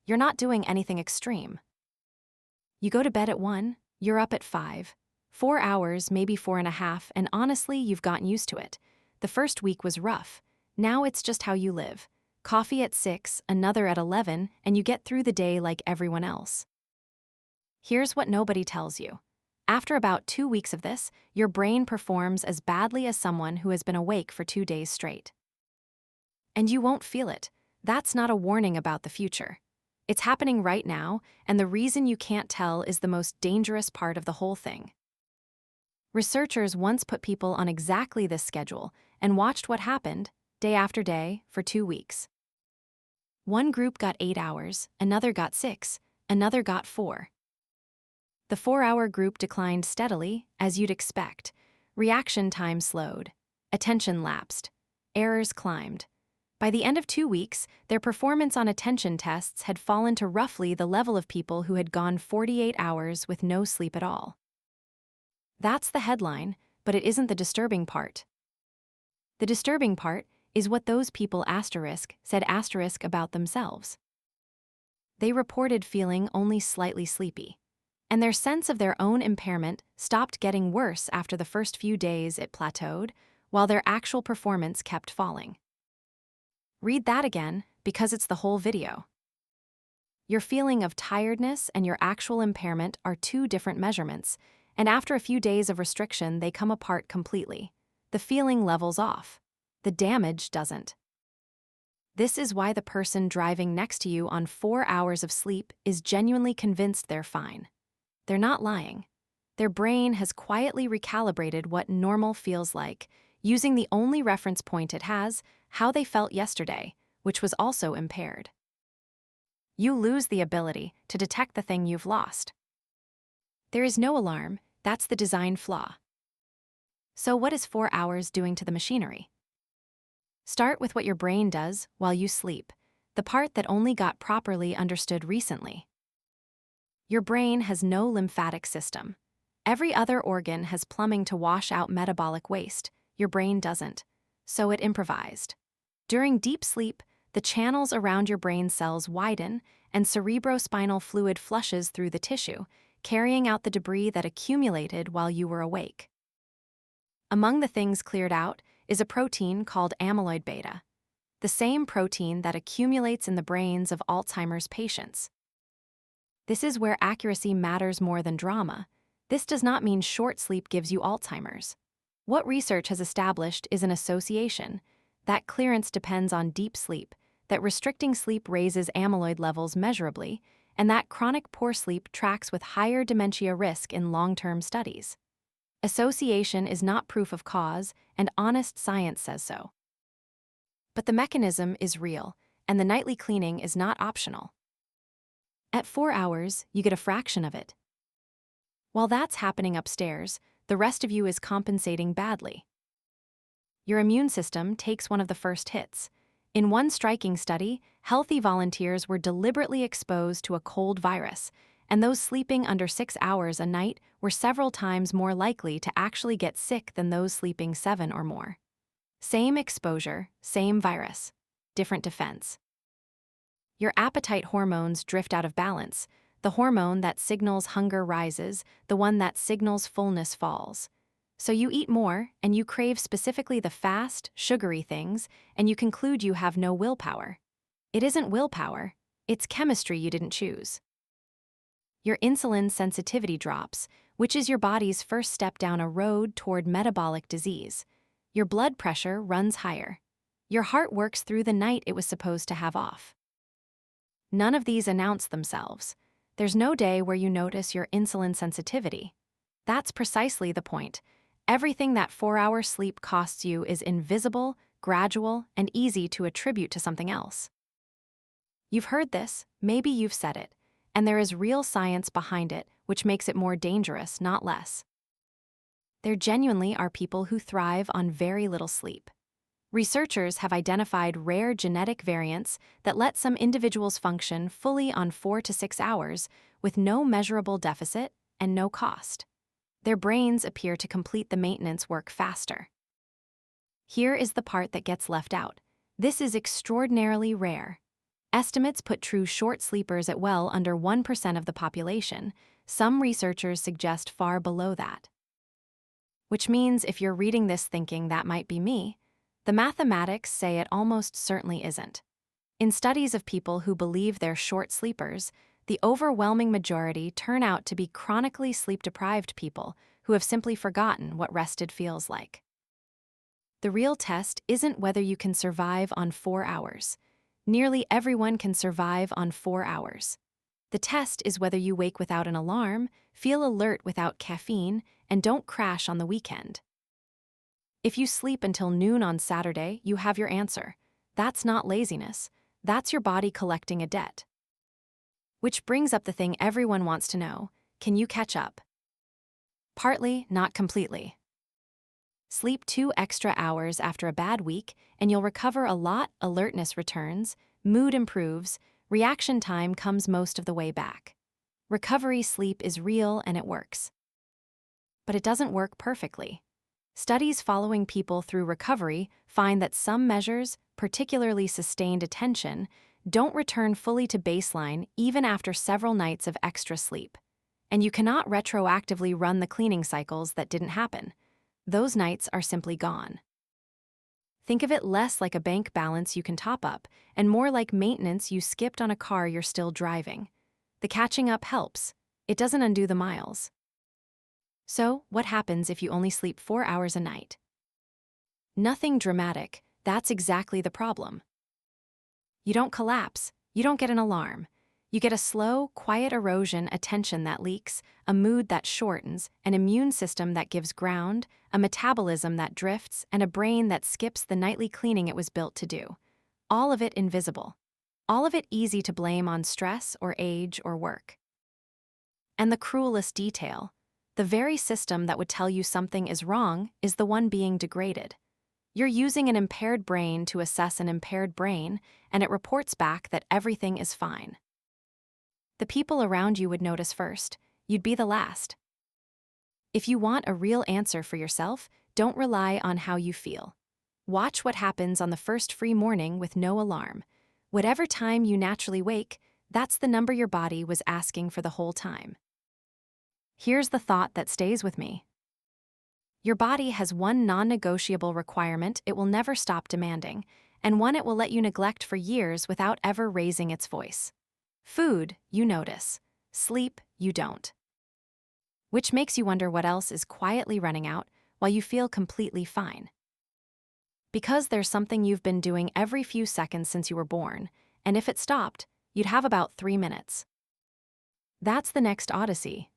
You're not doing anything extreme. You go to bed at 1, you're up at 5. 4 hours, maybe 4.5, and honestly, you've gotten used to it. The first week was rough. Now it's just how you live. Coffee at 6, another at 11, and you get through the day like everyone else. Here's what nobody tells you. After about 2 weeks of this, your brain performs as badly as someone who has been awake for 2 days straight. And you won't feel it. That's not a warning about the future. It's happening right now, and the reason you can't tell is the most dangerous part of the whole thing. Researchers once put people on exactly this schedule and watched what happened, day after day, for 2 weeks. One group got 8 hours, another got 6, another got 4. The 4-hour group declined steadily, as you'd expect. Reaction time slowed. Attention lapsed. Errors climbed. By the end of 2 weeks, their performance on attention tests had fallen to roughly the level of people who had gone 48 hours with no sleep at all. That's the headline, but it isn't the disturbing part. The disturbing part is what those people said about themselves. They reported feeling only slightly sleepy, and their sense of their own impairment stopped getting worse after the first few days. It plateaued, while their actual performance kept falling. Read that again, because it's the whole video. Your feeling of tiredness and your actual impairment are two different measurements, and after a few days of restriction, they come apart completely. The feeling levels off. The damage doesn't. This is why the person driving next to you on 4 hours of sleep is genuinely convinced they're fine. They're not lying. Their brain has quietly recalibrated what normal feels like, using the only reference point it has, how they felt yesterday, which was also impaired. You lose the ability to detect the thing you've lost. There is no alarm, that's the design flaw. So what is 4 hours doing to the machinery? Start with what your brain does while you sleep, the part that only got properly understood recently. Your brain has no lymphatic system. Every other organ has plumbing to wash out metabolic waste. Your brain doesn't, so it improvised. During deep sleep, the channels around your brain cells widen and cerebrospinal fluid flushes through the tissue, carrying out the debris that accumulated while you were awake. Among the things cleared out is a protein called amyloid beta, the same protein that accumulates in the brains of Alzheimer's patients. This is where accuracy matters more than drama. This does not mean short sleep gives you Alzheimer's. What research has established is an association. That clearance depends on deep sleep, that restricting sleep raises amyloid levels measurably, and that chronic poor sleep tracks with higher dementia risk in long-term studies. Association is not proof of cause, and honest science says so. But the mechanism is real, and the nightly cleaning is not optional. At 4 hours, you get a fraction of it. While that's happening upstairs, the rest of you is compensating badly. Your immune system takes one of the first hits. In one striking study, healthy volunteers were deliberately exposed to a cold virus, and those sleeping under 6 hours a night were several times more likely to actually get sick than those sleeping 7 or more. Same exposure, same virus, different defense. Your appetite hormones drift out of balance. The hormone that signals hunger rises, the one that signals fullness falls. So you eat more, and you crave specifically the fast, sugary things, and you conclude you have no willpower. It isn't willpower, it's chemistry you didn't choose. Your insulin sensitivity drops, which is your body's first step down a road toward metabolic disease. Your blood pressure runs higher. Your heart works through the night it was supposed to have off. None of these announce themselves. There's no day where you notice your insulin sensitivity. That's precisely the point. Everything that 4-hour sleep costs you is invisible, gradual, and easy to attribute to something else. You've heard this, maybe you've said it, and there is real science behind it, which makes it more dangerous, not less. There genuinely are people who thrive on very little sleep. Researchers have identified rare genetic variants that let some individuals function fully on 4 to 6 hours with no measurable deficit and no cost. Their brains appear to complete the maintenance work faster. Here is the part that gets left out. This is extraordinarily rare. Estimates put true short sleepers at well under 1% of the population. Some researchers suggest far below that. Which means if you're reading this thinking that might be me, the mathematics say it almost certainly isn't. In studies of people who believe they're short sleepers, the overwhelming majority turn out to be chronically sleep-deprived people who have simply forgotten what rested feels like. The real test isn't whether you can survive on 4 hours. Nearly everyone can survive on 4 hours. The test is whether you wake without an alarm, feel alert without caffeine, and don't crash on the weekend. If you sleep until noon on Saturday, you have your answer. That's not laziness. That's your body collecting a debt. Which brings up the thing everyone wants to know: can you catch up? Partly, not completely. Sleep 2 extra hours after a bad week, and you'll recover a lot. Alertness returns, mood improves, reaction time comes most of the way back. Recovery sleep is real and it works. But it doesn't work perfectly. Studies following people through recovery find that some measures, particularly sustained attention, don't return fully to baseline even after several nights of extra sleep. And you cannot retroactively run the cleaning cycles that didn't happen. Those nights are simply gone. Think of it less like a bank balance you can top up, and more like maintenance you skipped on a car you're still driving. The catching up helps. It doesn't undo the miles. So, what happens if you only sleep 4 hours a night? Nothing dramatic. That's exactly the problem. You don't collapse. You don't get an alarm. You get a slow, quiet erosion, attention that leaks, a mood that shortens, an immune system that gives ground, a metabolism that drifts, and a brain that skips the nightly cleaning it was built to do. All of it invisible. All of it easy to blame on stress or age or work. And the cruelest detail: the very system that would tell you something is wrong is the one being degraded. You're using an impaired brain to assess an impaired brain, and it reports back that everything is fine. The people around you would notice first. You'd be the last. If you want a real answer for yourself, don't rely on how you feel. Watch what happens on the first free morning with no alarm. Whatever time you naturally wake, that's the number your body was asking for the whole time. Here's the thought that stays with me. Your body has one non-negotiable requirement it will never stop demanding, and one it will let you neglect for years without ever raising its voice. Food, you notice. Sleep, you don't. Which makes you wonder what else is quietly running out while you feel completely fine. Because there's something you've been doing every few seconds since you were born, and if it stopped, you'd have about 3 minutes. That's the next odyssey.